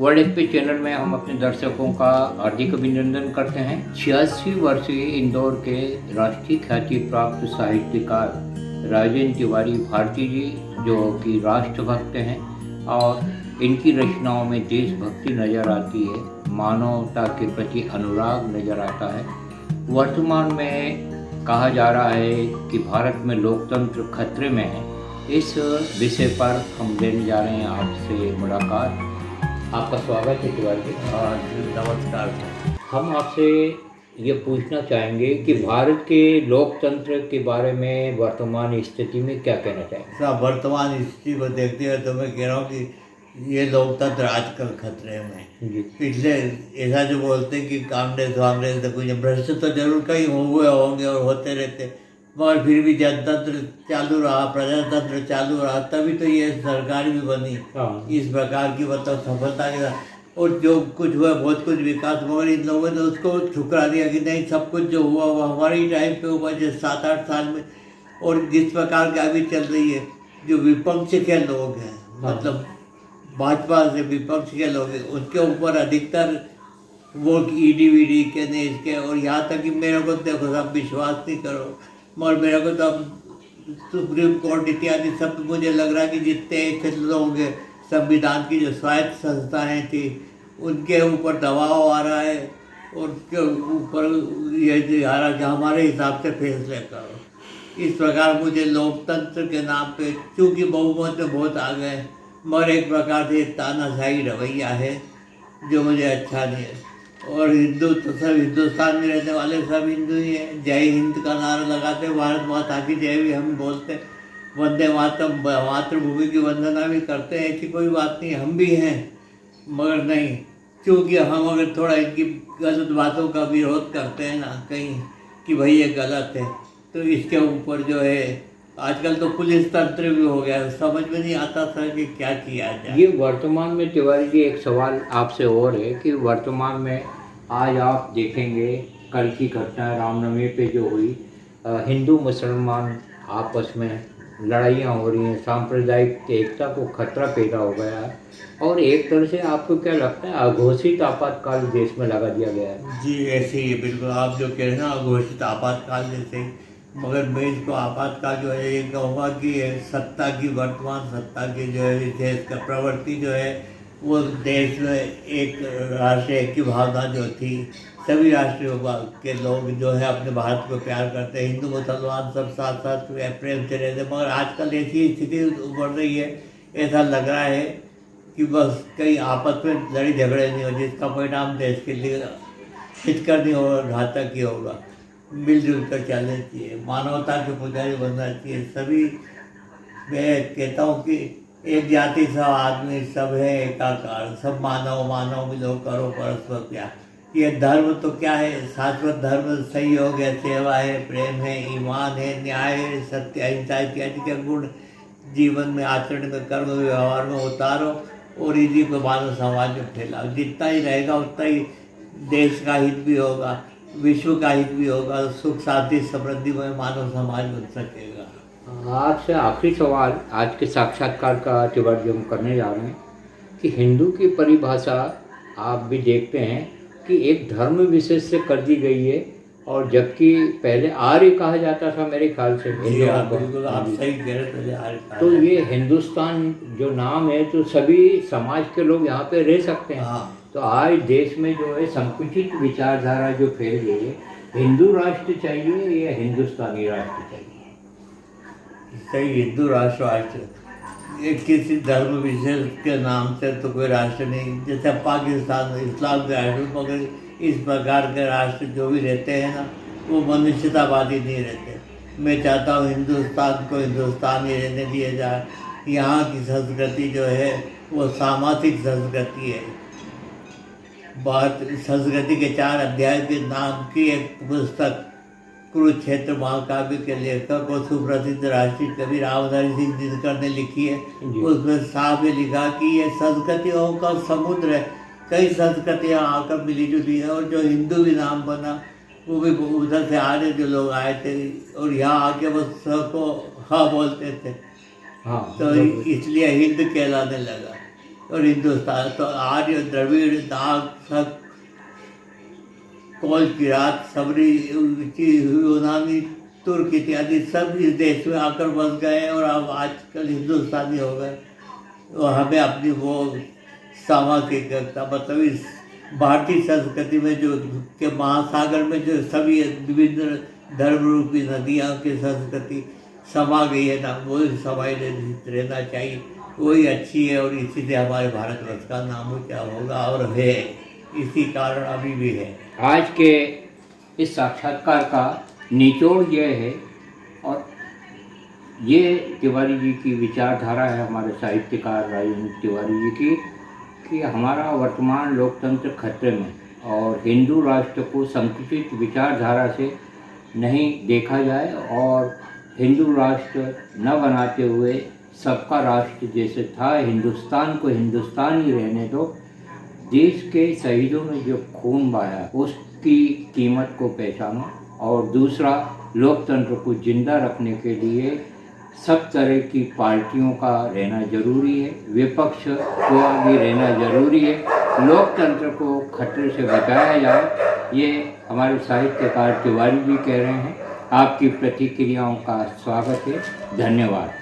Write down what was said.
World express channel में हम अपने दर्शकों का हार्दिक अभिनंदन करते हैं। 86 वर्षीय इंदौर के राष्ट्रीय ख्याति प्राप्त साहित्यकार राजेंद्र तिवारी भारती जी, जो कि राष्ट्रभक्त हैं और इनकी रचनाओं में देशभक्ति नज़र आती है, मानवता के प्रति अनुराग नज़र आता है। वर्तमान में कहा जा रहा है कि भारत में लोकतंत्र खतरे में है। इस विषय पर हम लेने जा रहे हैं आपसे मुलाकात। आपका स्वागत है तिवारी जी। नमस्कार। हम आपसे ये पूछना चाहेंगे कि भारत के लोकतंत्र के बारे में वर्तमान स्थिति में क्या कहना चाहेंगे? सब वर्तमान स्थिति को देखते हुए तो मैं कह रहा हूँ कि ये लोकतंत्र आजकल खतरे में है। जी। पिछले ऐसा जो बोलते हैं कि कांग्रेस तो कुछ भ्रष्ट तो जरूर कहीं हुए होंगे और होते रहते, मगर फिर भी जनतंत्र चालू रहा, प्रजातंत्र चालू रहा, तभी तो ये सरकार भी बनी। इस प्रकार की मतलब सफलता के साथ। और जो कुछ हुआ बहुत कुछ विकास, मगर इन लोगों ने उसको ठुकरा दिया कि नहीं, सब कुछ जो हुआ वो हमारे ही टाइम पे हुआ, जैसे 7-8 साल में। और जिस प्रकार की अभी चल रही है, जो विपक्ष के लोग हैं, मतलब भाजपा से विपक्ष के लोग हैं, उनके ऊपर अधिकतर वो ईडी के ने इसके, और यहाँ तक कि मेरे को देखो सब विश्वास नहीं करो, मगर मेरे को तो अब सुप्रीम कोर्ट इत्यादि सब मुझे लग रहा है कि जितने ऐसे लोग हैं, संविधान की जो स्वायत्त संस्थाएं थी उनके ऊपर दबाव आ रहा है, और उसके ऊपर ये आ रहा है कि हमारे हिसाब से फैसले करो। इस प्रकार मुझे लोकतंत्र के नाम पे, चूँकि बहुमत में बहुत आ गए, मगर एक प्रकार से तानाशाही रवैया है जो मुझे अच्छा नहीं है। और हिंदू तो सब हिंदुस्तान में रहने वाले सब हिंदू ही हैं। जय हिंद का नारा लगाते, भारत माता की जय भी हम बोलते, वंदे मातरम, मातृभूमि की वंदना भी करते हैं, ऐसी कोई बात नहीं, हम भी हैं। मगर नहीं, क्योंकि हम अगर थोड़ा इनकी गलत बातों का विरोध करते हैं ना कहीं कि भाई ये गलत है, तो इसके ऊपर जो है आजकल तो पुलिस तंत्र भी हो गया, समझ में नहीं आता था कि क्या किया जाए। ये वर्तमान में तिवारी जी एक सवाल आपसे और है कि वर्तमान में आज आप देखेंगे कल की घटना रामनवमी पे जो हुई, हिंदू मुसलमान आपस में लड़ाइयाँ हो रही हैं, सांप्रदायिक एकता को खतरा पैदा हो गया है, और एक तरह से आपको क्या लगता है अघोषित आपातकाल देश में लगा दिया गया है? जी ऐसे ही बिल्कुल आप जो कह रहे हैं ना, अघोषित आपातकाल जैसे, मगर मैं इसको आपातकाल जो है ये कहूँगा कि सत्ता की, वर्तमान सत्ता की जो है देश का प्रवृत्ति जो है, वो देश में एक राष्ट्र की भावना जो थी, सभी राष्ट्रीय के लोग जो है अपने भारत को प्यार करते हैं, हिंदू मुसलमान सब साथ साथ प्रेम से रहते, मगर आजकल ऐसी स्थिति उभर रही है, ऐसा लग रहा है कि बस कहीं आपस में लड़ी झगड़े नहीं हो, जिसका परिणाम देश के लिए हितकर नहीं होगा, घातक ही होगा। मिलजुल कर चलना चाहिए, मानवता के पुजारी बनना चाहिए सभी। मैं कहता हूँ कि एक जाति सब आदमी सब है एकाकार, सब मानव मिलो करो परस्पर प्यार। ये धर्म तो क्या है, शाश्वत धर्म सहयोग है, सेवा है, प्रेम है, ईमान है, न्याय है, सत्य, अहिंसा इत्यादि के गुण जीवन में, आचरण में, कर्म व्यवहार में उतारो और इसी को मानव समाज में फैलाओ। जितना ही रहेगा उतना ही देश का हित भी होगा, विश्व का हित भी होगा, सुख शांति समृद्धि में मानव समाज बन सकेगा। आपसे आखिरी सवाल आज के साक्षात्कार का तिवारी हम करने जा रहे हैं कि हिंदू की परिभाषा आप भी देखते हैं कि एक धर्म विशेष से कर दी गई है, और जबकि पहले आर्य कहा जाता था मेरे ख्याल से। बिल्कुल आप सही कह रहे, पहले आर्य। तो ये हिंदुस्तान जो नाम है, तो सभी समाज के लोग यहाँ पे रह सकते हैं। हाँ। तो आज देश में जो है संकुचित विचारधारा जो फैल गई है, हिंदू राष्ट्र चाहिए या हिंदुस्तानी राष्ट्र चाहिए? सही, हिंदू राष्ट्र ये किसी धर्म विशेष के नाम से तो कोई राष्ट्र नहीं, जैसे पाकिस्तान इस्लाम के राष्ट्र, मगर इस प्रकार के राष्ट्र जो भी रहते हैं ना, वो मनुष्यतावादी नहीं रहते। मैं चाहता हूँ हिंदुस्तान को हिंदुस्तान ही रहने दिया जाए। यहाँ की संस्कृति जो है वो सामाजिक संस्कृति है। संस्कृति के 4 अध्याय के नाम की एक पुस्तक कुरुक्षेत्र महाकाव्य के लेखक और सुप्रसिद्ध राष्ट्रीय कवि रामधारी सिंह दिनकर ने लिखी है। उसमें साफ लिखा कि ये संस्कृतियों का समुद्र है, कई संस्कृतियाँ आकर मिली जुली है, और जो हिंदू भी नाम बना वो भी उधर से आने जो लोग आए थे, और यहाँ आके वो स को हाँ बोलते थे। हाँ, तो इसलिए हिंद कहलाने लगा। और हिंदुस्तान तो आर्य द्रविड़ नाग सब कौल किरात सबरी यूनानी तुर्क इत्यादि सब इस देश में आकर बस गए और अब आजकल हिंदुस्तानी हो गए। और हमें अपनी वो सामाजिकता मतलब इस भारतीय संस्कृति में जो के महासागर में जो सभी विभिन्न धर्म रूपी नदियाँ की संस्कृति समा गई है ना, वो समाई रहना चाहिए, वही अच्छी है। और इसी से हमारे भारतवर्ष का नाम ऊँचा होगा और है, इसी कारण अभी भी है। आज के इस साक्षात्कार का निचोड़ यह है, और ये तिवारी जी की विचारधारा है, हमारे साहित्यकार राजेंद्र तिवारी जी की, कि हमारा वर्तमान लोकतंत्र खतरे में, और हिंदू राष्ट्र को संकुचित विचारधारा से नहीं देखा जाए और हिंदू राष्ट्र न बनाते हुए सबका राष्ट्र जैसे था, हिंदुस्तान को हिंदुस्तान ही रहने दो। देश के शहीदों ने जो खून बहाया उसकी कीमत को पहचानो, और दूसरा, लोकतंत्र को जिंदा रखने के लिए सब तरह की पार्टियों का रहना जरूरी है, विपक्ष को भी रहना जरूरी है, लोकतंत्र को खतरे से बचाया जाए। ये हमारे साहित्यकार तिवारी जी कह रहे हैं। आपकी प्रतिक्रियाओं का स्वागत है। धन्यवाद।